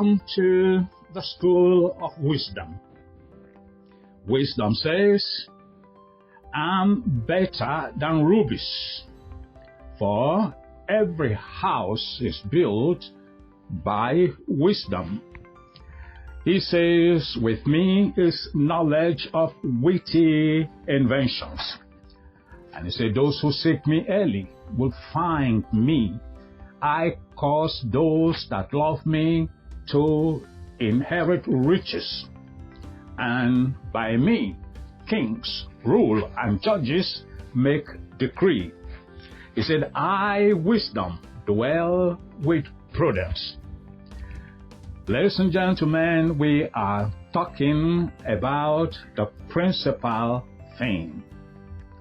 come to the school of wisdom. Wisdom says, I'm better than rubies, for every house is built by wisdom. He says, with me is knowledge of witty inventions. And he said, those who seek me early will find me. I cause those that love me to inherit riches. And by me, kings rule and judges make decree. He said, I, wisdom, dwell with prudence. Ladies and gentlemen, we are talking about the principal thing,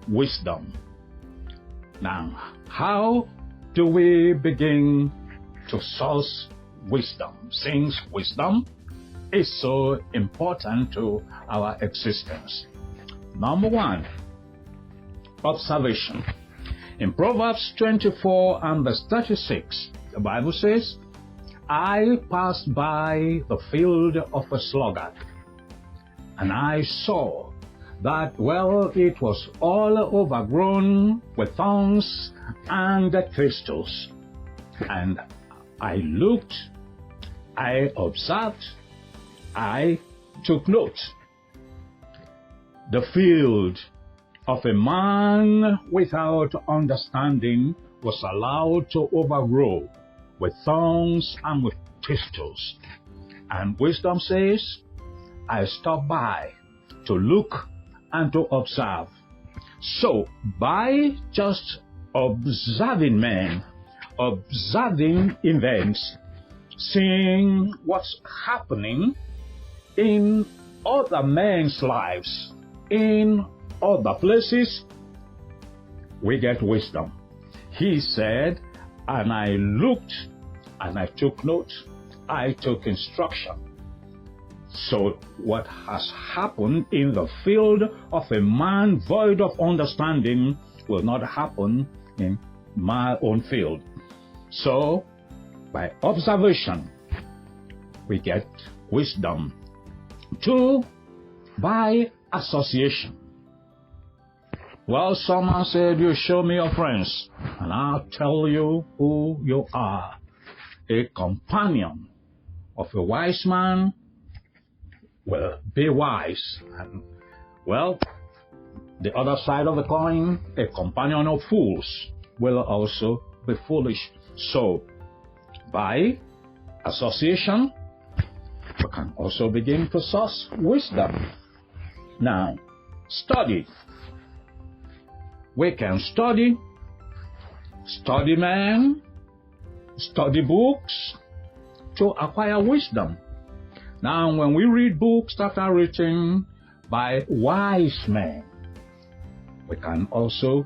wisdom. Now, how do we begin to source wisdom, since wisdom is so important to our existence? Number one, observation. In Proverbs 24 and verse 36, the Bible says, I passed by the field of a sluggard, and I saw that, well, it was all overgrown with thorns and thistles. And I looked, I observed, I took note. The field of a man without understanding was allowed to overgrow with thorns and with thistles. And wisdom says, I stopped by to look and to observe. So, by just observing men, observing events, seeing what's happening in other men's lives, in other places, we get wisdom. He said, and I looked and I took note, I took instruction. So what has happened in the field of a man void of understanding will not happen in my own field. So, by observation, we get wisdom. 2, by association. Well, someone said, you show me your friends, and I'll tell you who you are. A companion of a wise man will be wise. And, well, the other side of the coin, a companion of fools will also be foolish. So, by association, we can also begin to source wisdom. Now, study. We can study men, study books to acquire wisdom. Now, when we read books that are written by wise men, we can also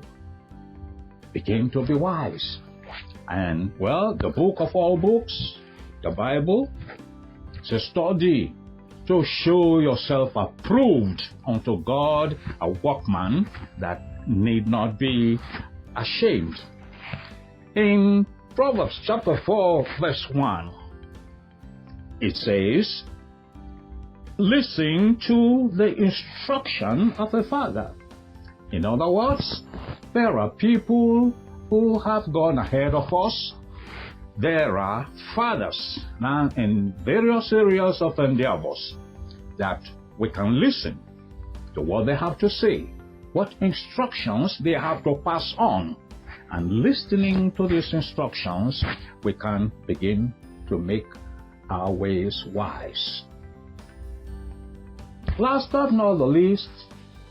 begin to be wise. And, well, the book of all books, the Bible, it's a study to show yourself approved unto God, a workman that need not be ashamed. In Proverbs chapter 4, verse 1, it says, listen to the instruction of a father. In other words, there are people who have gone ahead of us. There are fathers now in various areas of endeavors that we can listen to what they have to say, what instructions they have to pass on. And listening to these instructions, we can begin to make our ways wise. Last but not the least,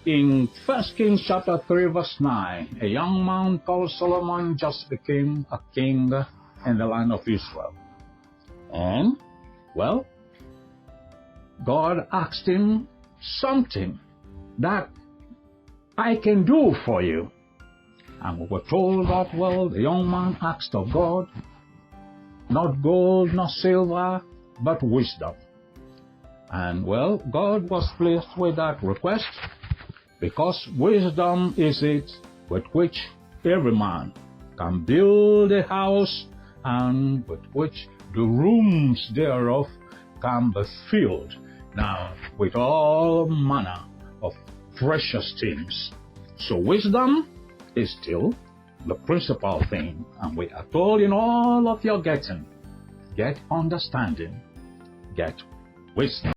in 1 Kings chapter 3 verse 9, a young man called Solomon just became a king in the land of Israel. And, well, God asked him something that I can do for you. And we were told that, well, the young man asked of God, not gold, not silver, but wisdom. And, well, God was pleased with that request, because wisdom is it with which every man can build a house, and with which the rooms thereof can be filled now with all manner of precious things. So wisdom is still the principal thing. And we are told in all of your getting, get understanding, get wisdom.